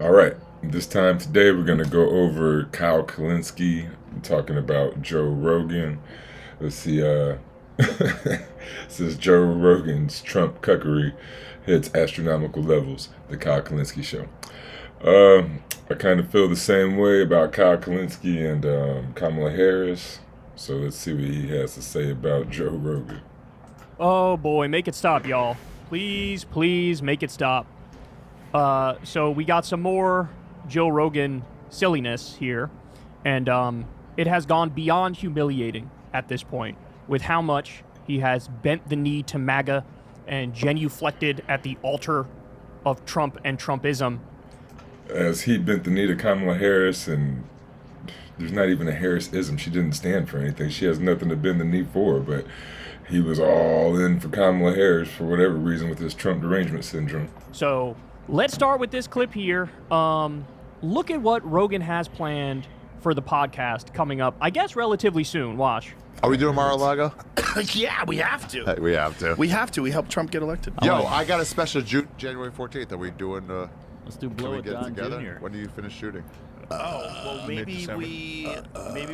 All right. This time today, we're going to go over Kyle Kulynski, talking about Joe Rogan. Let's see. Says Joe Rogan's Trump cuckery hits astronomical levels. The Kyle Kulynski show. I kind of feel the same way about Kyle Kulynski and Kamala Harris. So let's see what he has to say about Joe Rogan. Oh boy, make it stop, y'all. Please, please make it stop. So we got some more Joe Rogan silliness here, and it has gone beyond humiliating at this point with how much he has bent the knee to MAGA and genuflected at the altar of Trump and Trumpism. As he bent the knee to Kamala Harris, and there's not even a Harris-ism. She didn't stand for anything. She has nothing to bend the knee for, but he was all in for Kamala Harris for whatever reason with his Trump derangement syndrome. So let's start with this clip here. Look at what Rogan has planned for the podcast coming up, I guess, relatively soon. Watch. Are we doing Mar-a-Lago? Yeah, we have to. Hey, we have to. We have to. We helped Trump get elected. Yo, I got a special January 14th. Are we doing... Let's do can Blow we It get Don together? Jr. When do you finish shooting? Well, maybe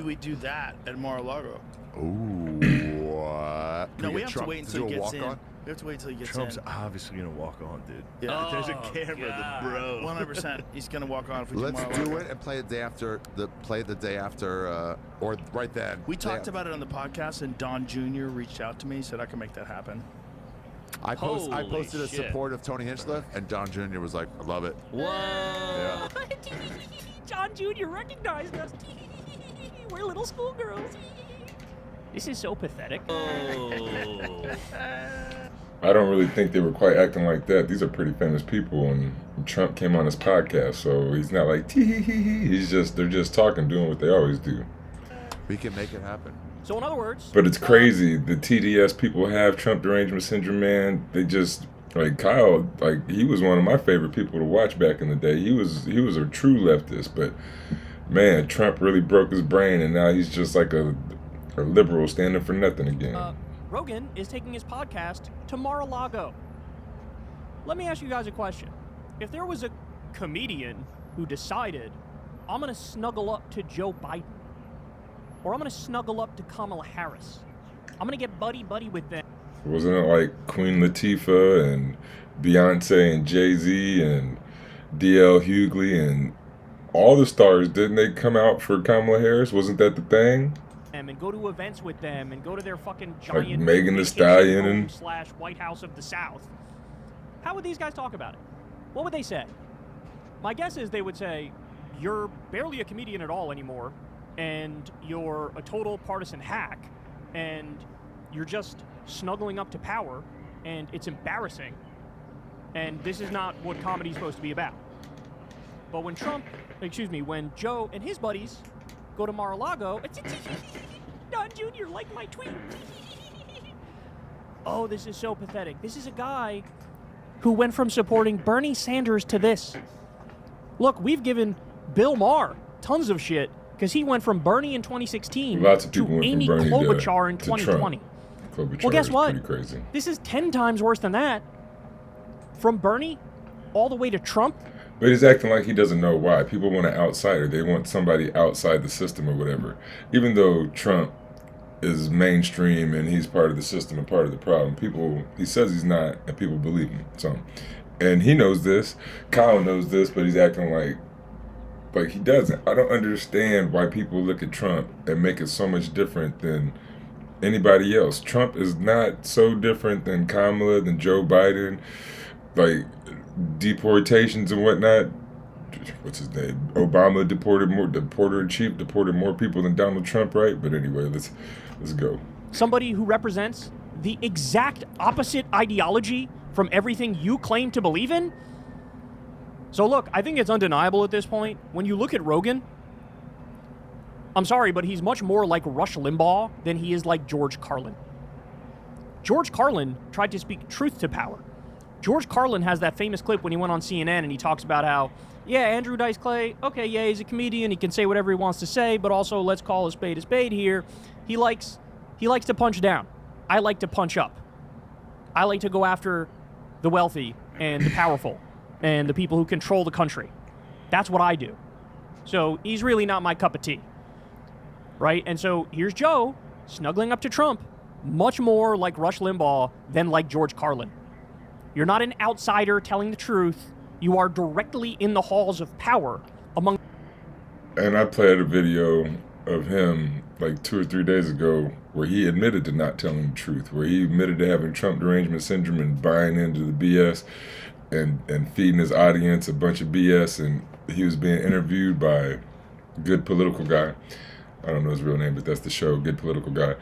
we do that at Mar-a-Lago. Ooh, what? No, we have to wait until he gets in. On? We have to wait until he gets Trump's in. obviously gonna walk on, dude. Yeah. There's a camera, God. bro. 100%. He's gonna walk on if we Let's do Mar-a-Lago. do it and play the day after. Or right then. We talked about it on the podcast, and Don Jr. reached out to me, said I can make that happen. I Holy posted a shit. support of Tony Hinchcliffe, and Don Jr. was like, "I love it." Whoa! Yeah. John Jr. recognized us. We're little schoolgirls. This is so pathetic. I don't really think they were quite acting like that. These are pretty famous people, and Trump came on his podcast, so he's not like tee-hee-hee-hee. They're just talking, doing what they always do. We can make it happen. So in other words, But it's crazy. The TDS people have Trump derangement syndrome, man. They just, like Kyle, like he was one of my favorite people to watch back in the day. He was a true leftist, but man, Trump really broke his brain, and now he's just like a liberal standing for nothing again. Rogan is taking his podcast to Mar-a-Lago. Let me ask you guys a question. If there was a comedian who decided, I'm going to snuggle up to Joe Biden, or I'm going to snuggle up to Kamala Harris, I'm going to get buddy-buddy with them. Wasn't it like Queen Latifah and Beyonce and Jay-Z and D.L. Hughley and all the stars? Didn't they come out for Kamala Harris? Wasn't that the thing? And go to events with them and go to their fucking giant Megan Thee vacation Stallion home and- / White House of the South. How would these guys talk about it? What would they say? My guess is they would say, you're barely a comedian at all anymore, and you're a total partisan hack, and you're just snuggling up to power, and it's embarrassing, and this is not what comedy's supposed to be about. But when when Joe and his buddies go to Mar-a-Lago, Don Jr. liked my tweet. Oh, this is so pathetic. This is a guy who went from supporting Bernie Sanders to this. Look, we've given Bill Maher tons of shit because he went from Bernie in 2016 Lots of to people went from Amy Bernie Klobuchar in to 2020. Klobuchar Well, guess is what? Pretty crazy. This is 10 times worse than that. From Bernie all the way to Trump. But he's acting like he doesn't know why. People want an outsider. They want somebody outside the system or whatever. Even though Trump is mainstream and he's part of the system and part of the problem, he says he's not, and people believe him. So, and he knows this. Kyle knows this, but he's acting like he doesn't. I don't understand why people look at Trump and make it so much different than anybody else. Trump is not so different than Kamala, than Joe Biden. Like, deportations and whatnot. What's his name? Obama deported more people than Donald Trump, right? But anyway, let's go. Somebody who represents the exact opposite ideology from everything you claim to believe in. So look, I think it's undeniable at this point. When you look at Rogan, I'm sorry, but he's much more like Rush Limbaugh than he is like George Carlin. George Carlin tried to speak truth to power. George Carlin has that famous clip when he went on CNN and he talks about how, yeah, Andrew Dice Clay, okay, yeah, he's a comedian, he can say whatever he wants to say, but also let's call a spade here. He likes to punch down. I like to punch up. I like to go after the wealthy and the powerful and the people who control the country. That's what I do. So he's really not my cup of tea. Right? And so here's Joe snuggling up to Trump, much more like Rush Limbaugh than like George Carlin. You're not an outsider telling the truth. You are directly in the halls of power among... And I played a video of him like 2 or 3 days ago where he admitted to not telling the truth, where he admitted to having Trump derangement syndrome and buying into the BS and feeding his audience a bunch of BS. And he was being interviewed by a Good Political Guy. I don't know his real name, but that's the show, Good Political Guy.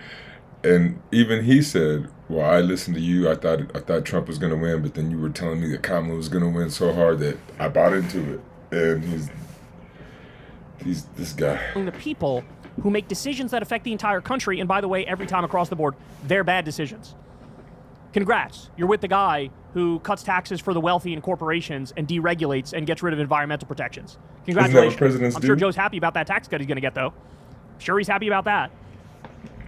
And even he said, well, I listened to you. I thought Trump was going to win, but then you were telling me that Kamala was going to win so hard that I bought into it. And he's this guy. The people who make decisions that affect the entire country, and by the way, every time across the board, they're bad decisions. Congrats. You're with the guy who cuts taxes for the wealthy and corporations and deregulates and gets rid of environmental protections. Congratulations. Isn't that what presidents I'm do? sure Joe's happy about that tax cut he's going to get, though. Sure he's happy about that.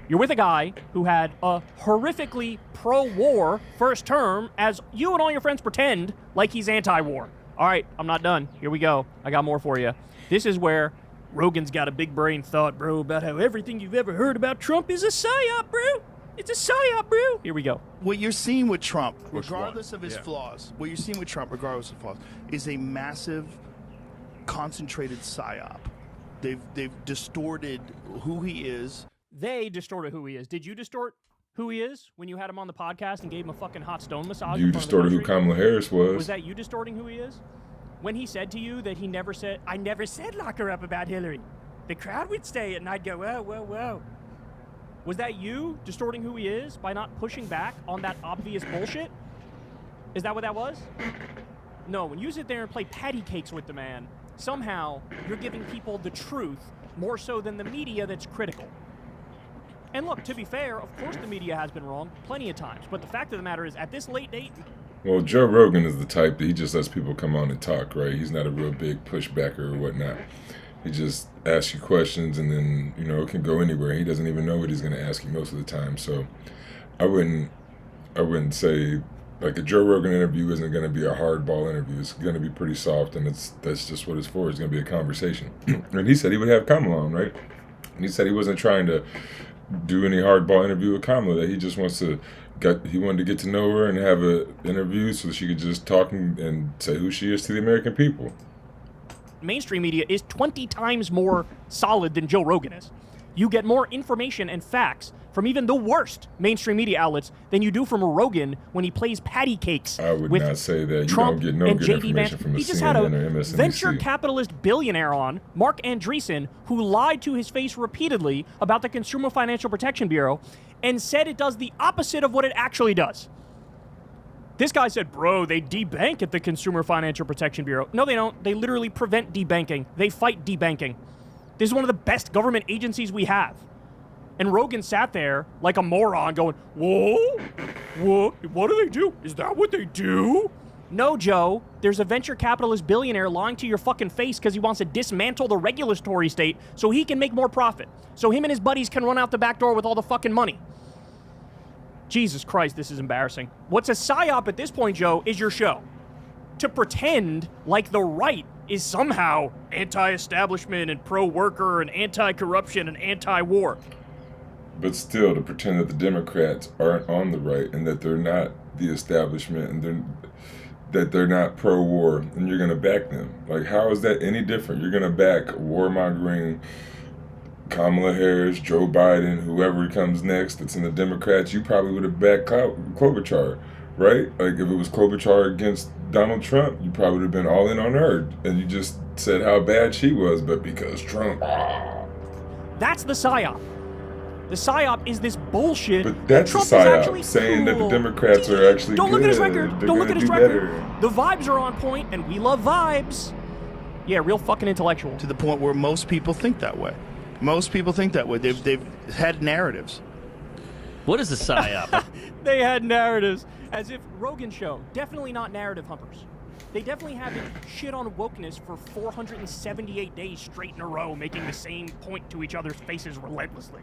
You're with a guy who had a horrifically pro-war first term, as you and all your friends pretend like he's anti-war. All right, I'm not done. Here we go. I got more for you. This is where Rogan's got a big brain thought, bro, about how everything you've ever heard about Trump is a psyop, bro. It's a psyop, bro. Here we go. What you're seeing with Trump, Which regardless one? of his Yeah. flaws, what you're seeing with Trump, regardless of flaws, is a massive, concentrated psyop. They've distorted who he is. They distorted who he is. Did you distort who he is when you had him on the podcast and gave him a fucking hot stone massage? You in front of the distorted who country? Kamala Harris was. Was that you distorting who he is? When he said to you that he never said, I never said lock her up about Hillary. The crowd would stay and I'd go, whoa, whoa, whoa. Was that you distorting who he is by not pushing back on that obvious bullshit? Is that what that was? No, when you sit there and play patty cakes with the man, somehow you're giving people the truth more so than the media that's critical. And look, to be fair, of course the media has been wrong plenty of times. But the fact of the matter is, at this late date... Well, Joe Rogan is the type that he just lets people come on and talk, right? He's not a real big pushbacker or whatnot. He just asks you questions and then, it can go anywhere. He doesn't even know what he's going to ask you most of the time. So I wouldn't say, like, a Joe Rogan interview isn't going to be a hardball interview. It's going to be pretty soft, and that's just what it's for. It's going to be a conversation. And he said he would have Kamala on, right? And he said he wasn't trying to do any hardball interview with Kamala, that he just he wanted to get to know her and have an interview so she could just talk and say who she is to the American people. Mainstream media is 20 times more solid than Joe Rogan is. You get more information and facts from even the worst mainstream media outlets than you do from Rogan when he plays patty cakes. I would with not say that. You Trump don't get no and good JD information Vance. from a He just had a CNN or MSNBC. venture capitalist billionaire on, Mark Andreessen, who lied to his face repeatedly about the Consumer Financial Protection Bureau and said it does the opposite of what it actually does. This guy said, bro, they debank at the Consumer Financial Protection Bureau. No, they don't. They literally prevent debanking. They fight debanking. This is one of the best government agencies we have. And Rogan sat there like a moron going, whoa, what do they do? Is that what they do? No, Joe. There's a venture capitalist billionaire lying to your fucking face because he wants to dismantle the regulatory state so he can make more profit. So him and his buddies can run out the back door with all the fucking money. Jesus Christ, this is embarrassing. What's a psyop at this point, Joe, is your show. To pretend like the right is somehow anti-establishment and pro-worker and anti-corruption and anti-war. But still, to pretend that the Democrats aren't on the right and that they're not the establishment and that they're not pro-war and you're going to back them. Like, how is that any different? You're going to back warmongering Kamala Harris, Joe Biden, whoever comes next that's in the Democrats. You probably would have backed Klobuchar, right? Like, if it was Klobuchar against Donald Trump, you probably would have been all in on her. And you just said how bad she was, but because Trump... That's the psyop. The psyop is this bullshit. But that's Trump a is psyop, actually saying that the cool. Democrats are actually Don't look at his good. record. They're Don't look at gonna his do record. better. The vibes are on point, and we love vibes. Yeah, real fucking intellectual. To the point where most people think that way. Most people think that way. They've had narratives. What is a psyop? They had narratives. As if Rogan show, definitely not narrative humpers. They definitely haven't shit on wokeness for 478 days straight in a row, making the same point to each other's faces relentlessly.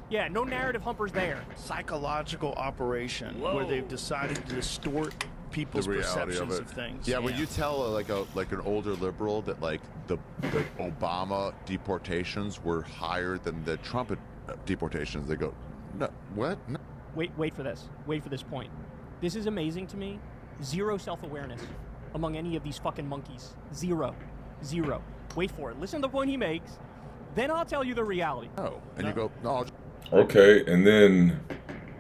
Yeah, no narrative humpers there. Psychological operation where they've decided to distort people's perceptions of things. Yeah, when you tell like an older liberal that like the Obama deportations were higher than the Trump deportations, they go, no, what? No. Wait for this. Wait for this point. This is amazing to me. Zero self-awareness among any of these fucking monkeys. Zero. Wait for it. Listen to the point he makes. Then I'll tell you the reality. Oh, and you go, no. Okay, and then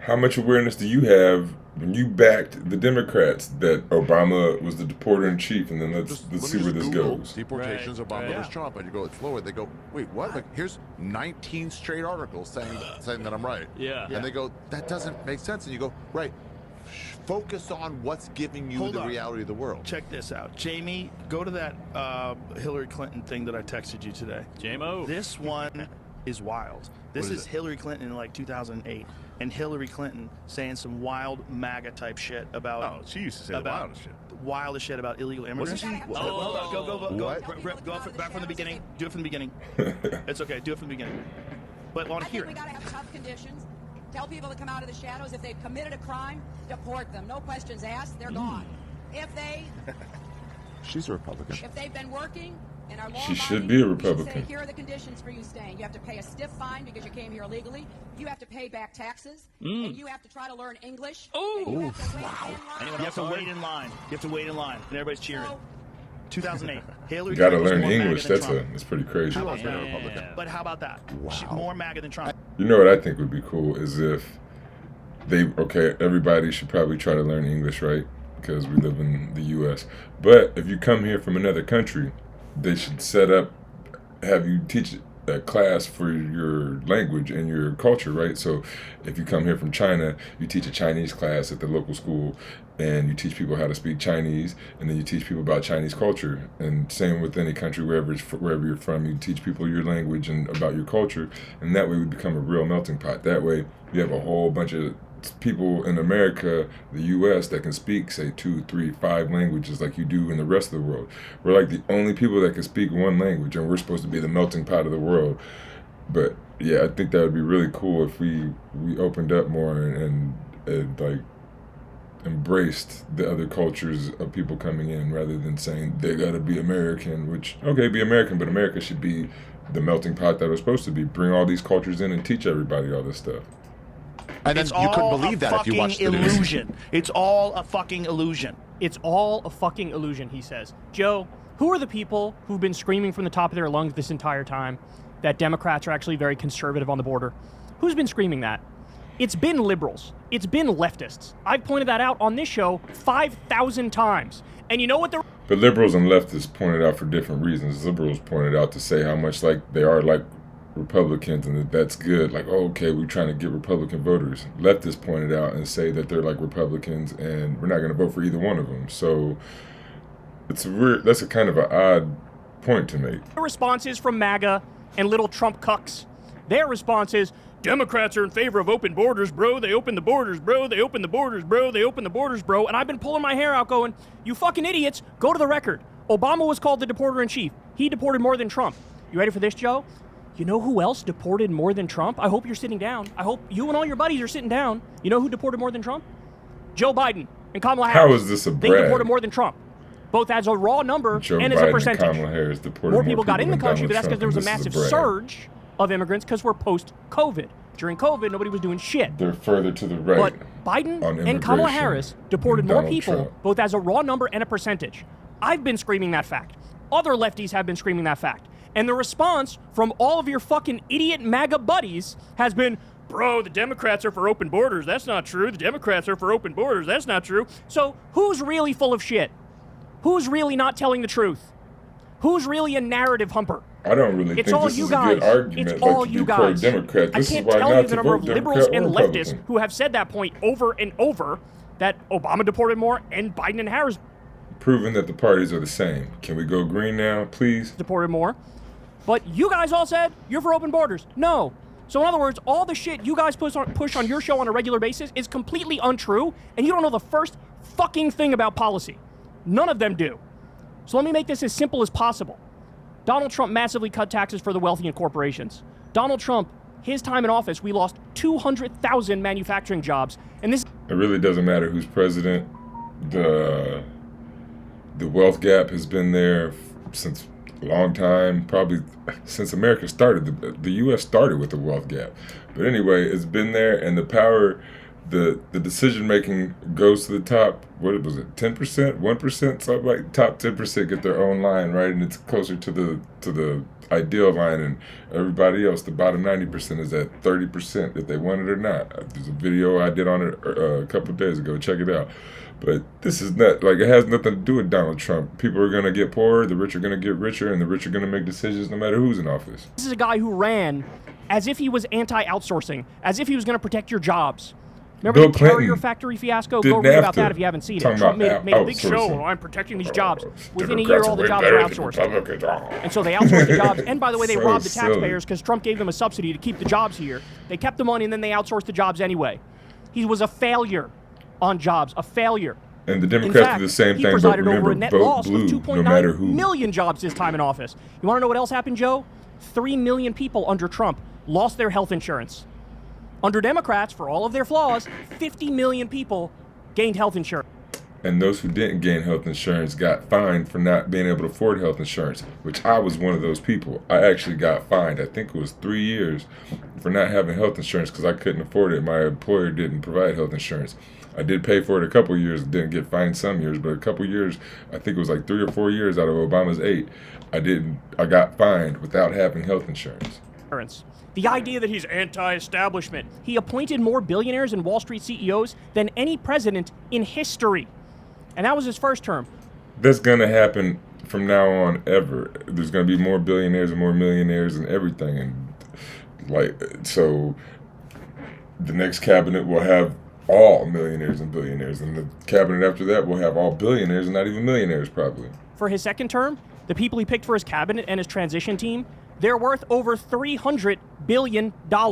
how much awareness do you have when you backed the Democrats that Obama was the deporter in chief, and then let's see where this Google goes. Deportations, Obama was Trump, and you go, it's lower. They go, wait, what? Like, here's 19 straight articles saying that I'm right. Yeah. And they go, that doesn't make sense. And you go, right. Focus on what's giving you the reality of the world. Check this out. Jamie, go to that Hillary Clinton thing that I texted you today. JMO. This one is wild. This is Hillary Clinton in like 2008. And Hillary Clinton saying some wild MAGA type shit about. Oh, she used to say the wildest shit. Wildest shit about illegal immigrants. Wasn't she? Hold on, go. What? Go back from the beginning. Do it from the beginning. It's okay. Do it from the beginning. But I want to hear We it. got to have tough conditions. Tell people to come out of the shadows. If they've committed a crime, deport them. No questions asked. They're gone. She's a Republican. If they've been working and are law She should be a Republican. Say, here are the conditions for you staying. You have to pay a stiff fine because you came here illegally. You have to pay back taxes. And you have to try to learn English. Oh, You have to wait in line. You have to wait in line. And everybody's cheering. 2008. Hillary You gotta Clinton was learn more English. MAGA than Trump. That's pretty crazy. How about Been a that? Republican. But how about that? She's more MAGA than Trump. You know what I think would be cool is if everybody should probably try to learn English, right? Because we live in the U.S. But if you come here from another country, they should have you teach a class for your language and your culture, right? So if you come here from China, you teach a Chinese class at the local school, and you teach people how to speak Chinese, and then you teach people about Chinese culture. And same with any country, wherever you're from, you teach people your language and about your culture, and that way we become a real melting pot. That way you have a whole bunch of people in America, the U.S., that can speak, say, 2, 3, 5 languages like you do in the rest of the world. We're like the only people that can speak one language, and we're supposed to be the melting pot of the world. But yeah, I think that would be really cool if we opened up more and like embraced the other cultures of people coming in, rather than saying they gotta be American, which, okay, be American, but America should be the melting pot that we're supposed to be. Bring all these cultures in and teach everybody all this stuff. And then you couldn't believe that if you watched the news. Illusion. It's all a fucking illusion. It's all a fucking illusion, he says. Joe, who are the people who've been screaming from the top of their lungs this entire time that Democrats are actually very conservative on the border? Who's been screaming that? It's been liberals. It's been leftists. I've pointed that out on this show 5,000 times. And you know what But liberals and leftists pointed out for different reasons. Liberals pointed out to say how much like they are like Republicans, and that's good. Like, oh, okay, we're trying to get Republican voters. Leftists pointed out and say that they're like Republicans, and we're not going to vote for either one of them. So it's that's a kind of an odd point to make. The response is from MAGA and little Trump cucks. Their response is, Democrats are in favor of open borders, bro. They open the borders, bro. They open the borders, bro. They open the borders, bro. And I've been pulling my hair out going, you fucking idiots, go to the record. Obama was called the deporter-in-chief. He deported more than Trump. You ready for this, Joe? You know who else deported more than Trump? I hope you're sitting down. I hope you and all your buddies are sitting down. You know who deported more than Trump? Joe Biden and Kamala Harris. How is this a They brag? deported more than Trump, both as a raw number Joe and as Biden a percentage. and Kamala Harris deported More people got in the than country, but Donald that's because there was a Trump, and massive this is brag. surge of immigrants because we're post-COVID. During COVID, nobody was doing shit. They're further to the right. But Biden on and Kamala immigration Harris deported than more Donald people, Trump. both as a raw number and a percentage. I've been screaming that fact. Other lefties have been screaming that fact. And the response from all of your fucking idiot MAGA buddies has been, bro, the Democrats are for open borders. That's not true. The Democrats are for open borders. That's not true. So who's really full of shit? Who's really not telling the truth? Who's really a narrative humper? I don't really It's think all this you is guys. a good argument. It's like, all to you be guys. pro-Democrat. I This can't is why tell not you to the number vote of Democrat liberals or and Republican. leftists who have said that point over and over, that Obama deported more and Biden and Harris Proving that the parties are the same. Can we go green now, please? deported more. But you guys all said you're for open borders. No. So in other words, all the shit you guys push on your show on a regular basis is completely untrue, and you don't know the first fucking thing about policy. None of them do. So let me make this as simple as possible. Donald Trump massively cut taxes for the wealthy and corporations. Donald Trump, his time in office, we lost 200,000 manufacturing jobs. And this It really doesn't matter who's president. the wealth gap has been there since a long time, probably since America started. The U.S. started with the wealth gap. But anyway, it's been there, and the power, the decision making goes to the top. What was it? 10%, 1%, something like top 10% get their own line, right? And it's closer to the ideal line, and everybody else, the bottom 90% is at 30% if they want it or not. There's a video I did on it a couple of days ago. Check it out. But this is not, like, it has nothing to do with Donald Trump. People are going to get poorer, the rich are going to get richer, and the rich are going to make decisions no matter who's in office. This is a guy who ran as if he was anti-outsourcing, as if he was going to protect your jobs. Remember Bill the carrier Clinton factory fiasco? didn't Go read have about to. that if you haven't seen it. Talking Trump about made a big show. outsourcing. Oh, I'm protecting these jobs. Within a year, Democrats all the are jobs way were better than outsourced. Republicans. And so they outsourced the jobs. And by the way, they So robbed the silly. taxpayers because Trump gave them a subsidy to keep the jobs here. They kept the money and then they outsourced the jobs anyway. He was a failure on jobs, a failure. And the In Democrats fact, do the same he thing, but presided over remember, a net vote loss blue of no 2.9 matter who. million jobs his time in office. You want to know what else happened, Joe? 3 million people under Trump lost their health insurance. Under Democrats, for all of their flaws, 50 million people gained health insurance. And those who didn't gain health insurance got fined for not being able to afford health insurance, which I was one of those people. I actually got fined, I think it was 3 years, for not having health insurance because I couldn't afford it. My employer didn't provide health insurance. I did pay for it a couple years, didn't get fined some years, but a couple years, I think it was like 3 or 4 years out of Obama's 8, I got fined without having health insurance. The idea that he's anti-establishment. He appointed more billionaires and Wall Street CEOs than any president in history. And that was his first term. That's going to happen from now on ever. There's going to be more billionaires and more millionaires and everything. And so the next cabinet will have all millionaires and billionaires. And the cabinet after that will have all billionaires and not even millionaires probably. For his second term, the people he picked for his cabinet and his transition team, they're worth over $300 billion. How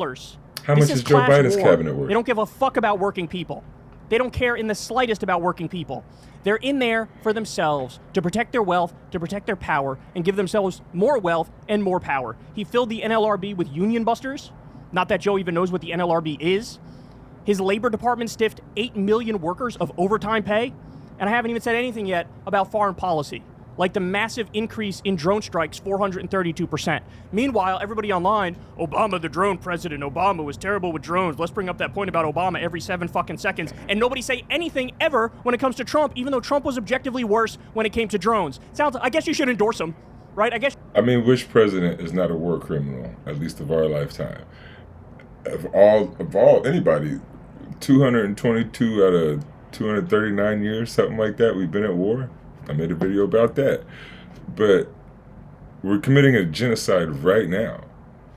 much is Joe Biden's cabinet worth? They don't give a fuck about working people. They don't care in the slightest about working people. They're in there for themselves, to protect their wealth, to protect their power, and give themselves more wealth and more power. He filled the NLRB with union busters. Not that Joe even knows what the NLRB is. His labor department stiffed 8 million workers of overtime pay. And I haven't even said anything yet about foreign policy, like the massive increase in drone strikes, 432%. Meanwhile, everybody online, Obama the drone president, Obama was terrible with drones. Let's bring up that point about Obama every 7 fucking seconds. And nobody say anything ever when it comes to Trump, even though Trump was objectively worse when it came to drones. I guess you should endorse him, right? I mean, which president is not a war criminal, at least of our lifetime? Of anybody, 222 out of 239 years, something like that, we've been at war. I made a video about that. But we're committing a genocide right now.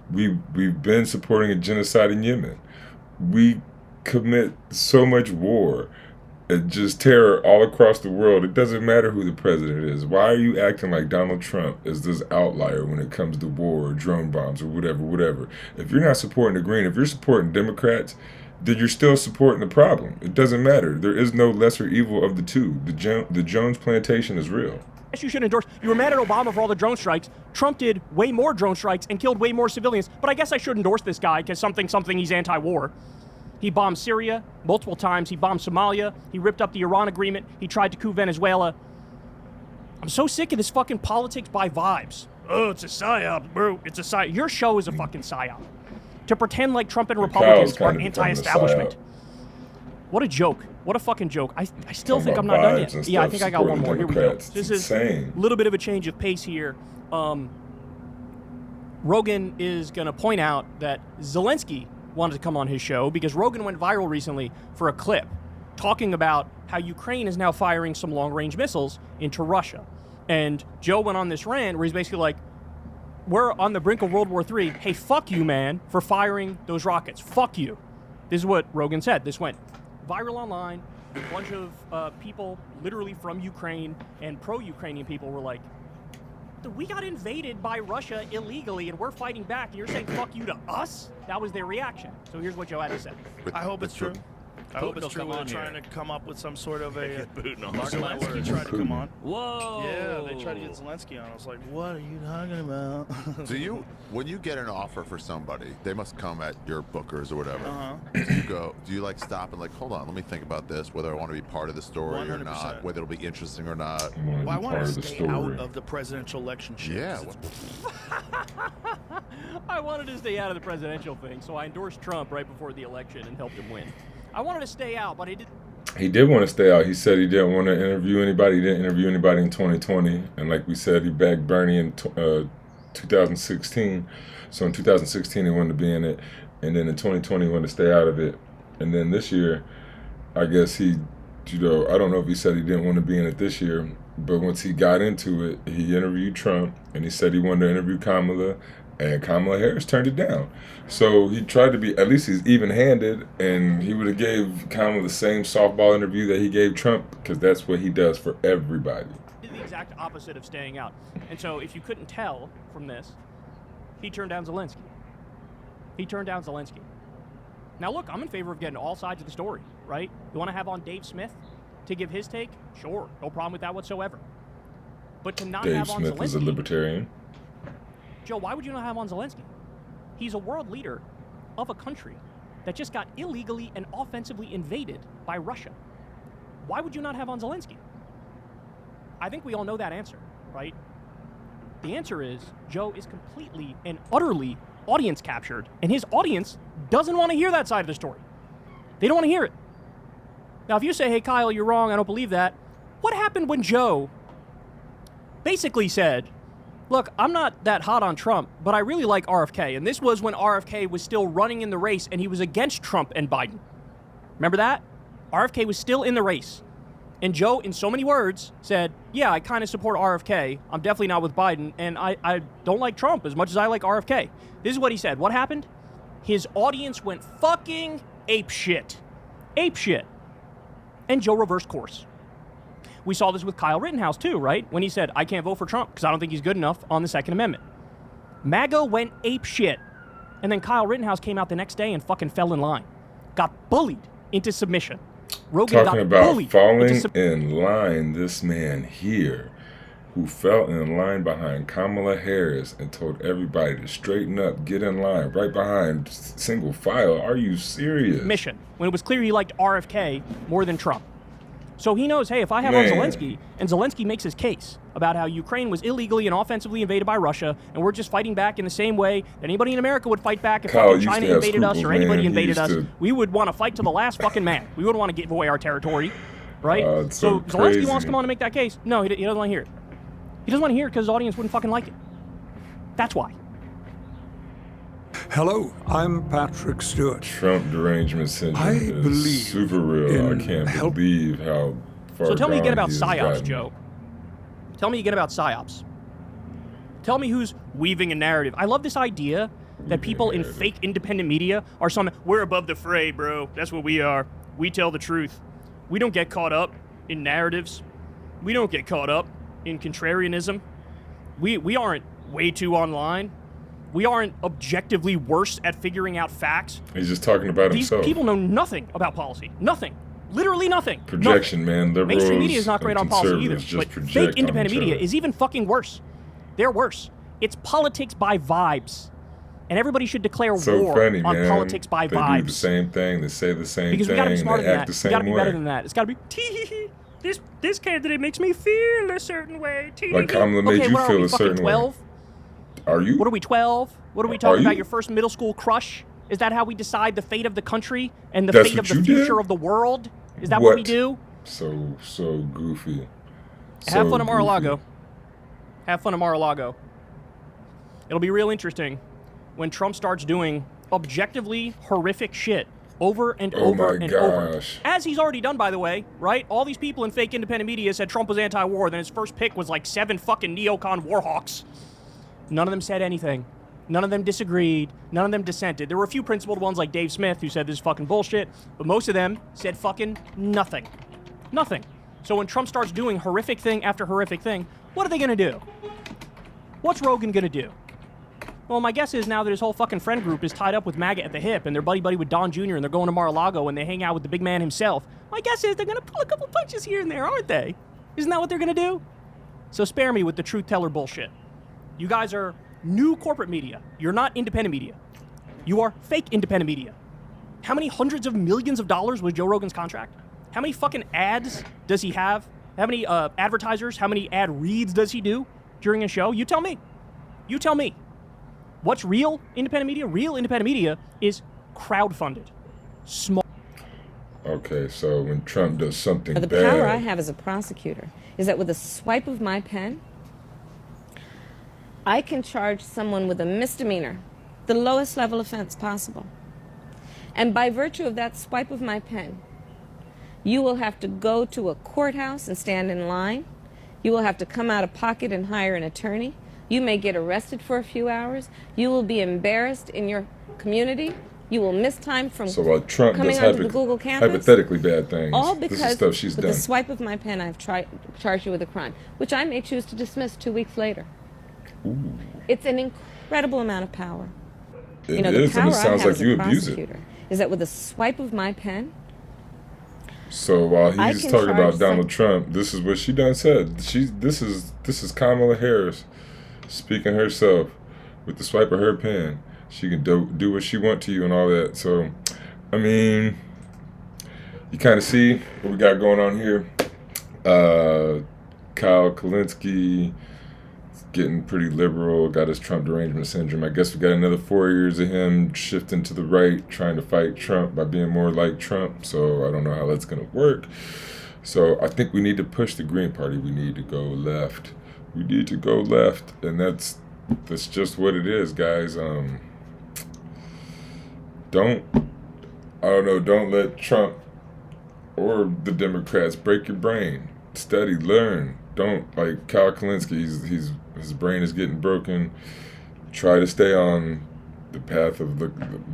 We've been supporting a genocide in Yemen. We commit so much war and just terror all across the world. It doesn't matter who the president is. Why are you acting like Donald Trump is this outlier when it comes to war or drone bombs or whatever? If you're not supporting the Green, if you're supporting Democrats, then you're still supporting the problem. It doesn't matter. There is no lesser evil of the two. The Jones plantation is real. I guess you should endorse. You were mad at Obama for all the drone strikes. Trump did way more drone strikes and killed way more civilians. But I guess I should endorse this guy because something he's anti-war. He bombed Syria multiple times. He bombed Somalia. He ripped up the Iran agreement. He tried to coup Venezuela. I'm so sick of this fucking politics by vibes. Oh, it's a psyop, bro. It's a psyop. Your show is a fucking psyop. To pretend like Trump and Republicans are anti-establishment. What a joke. What a fucking joke. I still think I'm not done yet. Yeah, I think I got one more. Here we go. This is a little bit of a change of pace here. Rogan is going to point out that Zelensky wanted to come on his show because Rogan went viral recently for a clip talking about how Ukraine is now firing some long-range missiles into Russia. And Joe went on this rant where he's basically like, we're on the brink of World War III. Hey, fuck you, man, for firing those rockets. Fuck you. This is what Rogan said. This went viral online. A bunch of people literally from Ukraine and pro-Ukrainian people were like, we got invaded by Russia illegally and we're fighting back and you're saying fuck you to us? That was their reaction. So here's what Joe had to say. I hope it's true. I hope Putin will it's true. come We're on trying here. to come up with some sort of a. Putin on Zelensky my word. tried to come on. Whoa. Yeah, they tried to get Zelensky on. I was like, what are you talking about? When you get an offer for somebody, they must come at your bookers or whatever. Do you like stop and like, hold on, let me think about this, whether I want to be part of the story or 100%. not, whether it'll be interesting or not. Well, I want part to of the stay story. out of the presidential election shit. Yeah. 'cause it's- I wanted to stay out of the presidential thing, so I endorsed Trump right before the election and helped him win. I wanted to stay out, but I didn't. He did want to stay out. He said he didn't want to interview anybody. He didn't interview anybody in 2020. And like we said, he backed Bernie in 2016. So in 2016, he wanted to be in it. And then in 2020, he wanted to stay out of it. And then this year, I guess he, I don't know if he said he didn't want to be in it this year. But once he got into it, he interviewed Trump. And he said he wanted to interview Kamala. And Kamala Harris turned it down. So he tried to be, at least he's even-handed, and he would have gave Kamala the same softball interview that he gave Trump, because that's what he does for everybody. Did the exact opposite of staying out. And so if you couldn't tell from this, he turned down Zelensky. He turned down Zelensky. Now look, I'm in favor of getting all sides of the story, right? You want to have on Dave Smith to give his take? Sure, no problem with that whatsoever. But to not Dave have on Smith Zelensky... is a libertarian. Joe, why would you not have on Zelensky? He's a world leader of a country that just got illegally and offensively invaded by Russia. Why would you not have on Zelensky? I think we all know that answer, right? The answer is Joe is completely and utterly audience captured, and his audience doesn't want to hear that side of the story. They don't want to hear it. Now, if you say, hey, Kyle, you're wrong, I don't believe that, what happened when Joe basically said, look, I'm not that hot on Trump, but I really like RFK. And this was when RFK was still running in the race and he was against Trump and Biden. Remember that? RFK was still in the race. And Joe, in so many words, said, yeah, I kind of support RFK. I'm definitely not with Biden. And I don't like Trump as much as I like RFK. This is what he said. What happened? His audience went fucking apeshit. Apeshit. And Joe reversed course. We saw this with Kyle Rittenhouse, too, right? When he said, I can't vote for Trump because I don't think he's good enough on the Second Amendment. MAGA went apeshit. And then Kyle Rittenhouse came out the next day and fucking fell in line. Got bullied into submission. Rogan Talking got about bullied falling into in line, this man here, who fell in line behind Kamala Harris and told everybody to straighten up, get in line, right behind single file. Are you serious? submission. When it was clear he liked RFK more than Trump. So he knows, hey, if I have Man. on Zelensky, and Zelensky makes his case about how Ukraine was illegally and offensively invaded by Russia, and we're just fighting back in the same way that anybody in America would fight back if Kyle fucking used China to have invaded us or scruples, anybody man. He invaded us, used to- we would want to fight to the last fucking man. We wouldn't want to give away our territory, right? It's so Zelensky crazy. wants to come on and make that case. No, he doesn't want to hear it. He doesn't want to hear it because his audience wouldn't fucking like it. That's why. Hello, I'm Patrick Stewart. Trump derangement syndrome I is believe super real. I in can't help- believe how far So tell me again gone about he has PSYOPs, gotten. Joe. Tell me again about PSYOPs. Tell me who's weaving a narrative. I love this idea that people in narrative. fake independent media are some, we're above the fray, bro. That's what we are. We tell the truth. We don't get caught up in narratives. We don't get caught up in contrarianism. We aren't way too online. We aren't objectively worse at figuring out facts. He's just talking about These himself. people know nothing about policy. Nothing. Literally nothing. Projection, man. Liberals Mainstream media is not great and on policy either. conservatives just But project fake on independent each media other. is even fucking worse. They're worse. It's politics by vibes. And everybody should declare so war funny, on man. politics by they vibes. do the same thing. They say the same Because we thing. gotta be smarter they than act that. the same We gotta be way. better than that. It's gotta be tee this candidate makes me feel a certain way. Tee Like Kamala made okay, you what are feel we, a certain fucking way. 12? Are you? What are we, 12? What are we talking you? about? Your first middle school crush? Is that how we decide the fate of the country and the That's fate of what the you future did? of the world? Is that what we What? do? So goofy. Have So fun at Mar-a-Lago. goofy. Have fun at Mar-a-Lago. It'll be real interesting when Trump starts doing objectively horrific shit over and Oh over my and over. gosh. As he's already done, by the way, right? All these people in fake independent media said Trump was anti-war, then his first pick was like 7 fucking neocon warhawks. None of them said anything. None of them disagreed. None of them dissented. There were a few principled ones like Dave Smith who said this is fucking bullshit, but most of them said fucking nothing. Nothing. So when Trump starts doing horrific thing after horrific thing, what are they gonna do? What's Rogan gonna do? Well, my guess is now that his whole fucking friend group is tied up with MAGA at the hip, and they're buddy-buddy with Don Jr., and they're going to Mar-a-Lago, and they hang out with the big man himself, my guess is they're going to pull a couple punches here and there, aren't they? Isn't that what they're going to do? So spare me with the truth teller bullshit. You guys are new corporate media. You're not independent media. You are fake independent media. How many hundreds of millions of dollars was Joe Rogan's contract? How many fucking ads does he have? How many advertisers? How many ad reads does he do during a show? You tell me. You tell me. What's real independent media? Real independent media is crowdfunded. Small. Okay, so when Trump does something The bad, power I have as a prosecutor is that with a swipe of my pen, I can charge someone with a misdemeanor, the lowest level offense possible. And by virtue of that swipe of my pen, you will have to go to a courthouse and stand in line. You will have to come out of pocket and hire an attorney. You may get arrested for a few hours. You will be embarrassed in your community. You will miss time from so while Trump coming does onto the Google campus. hypothetically bad things, All this is because stuff she's with done. the swipe of my pen, I've charged you with a crime, which I may choose to dismiss 2 weeks later. Ooh. It's an incredible amount of power. It the is, and power it sounds I have like as you a abuse it. prosecutor is that with a swipe of my pen, So while I he's can talking about charge Donald Trump, this is what she done said. This is Kamala Harris speaking herself with the swipe of her pen. She can do what she want to you and all that. So, I mean, you kind of see what we got going on here. Kyle Kulynski is getting pretty liberal, got his Trump derangement syndrome. I guess we got another 4 years of him shifting to the right, trying to fight Trump by being more like Trump. So I don't know how that's going to work. So I think we need to push the Green Party. We need to go left. We need to go left. And that's just what it is, guys. Don't let Trump or the Democrats break your brain. Study, learn. Don't, like Kyle Kulynski, his brain is getting broken. Try to stay on the path of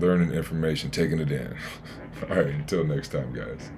learning information, taking it in. All right, until next time, guys.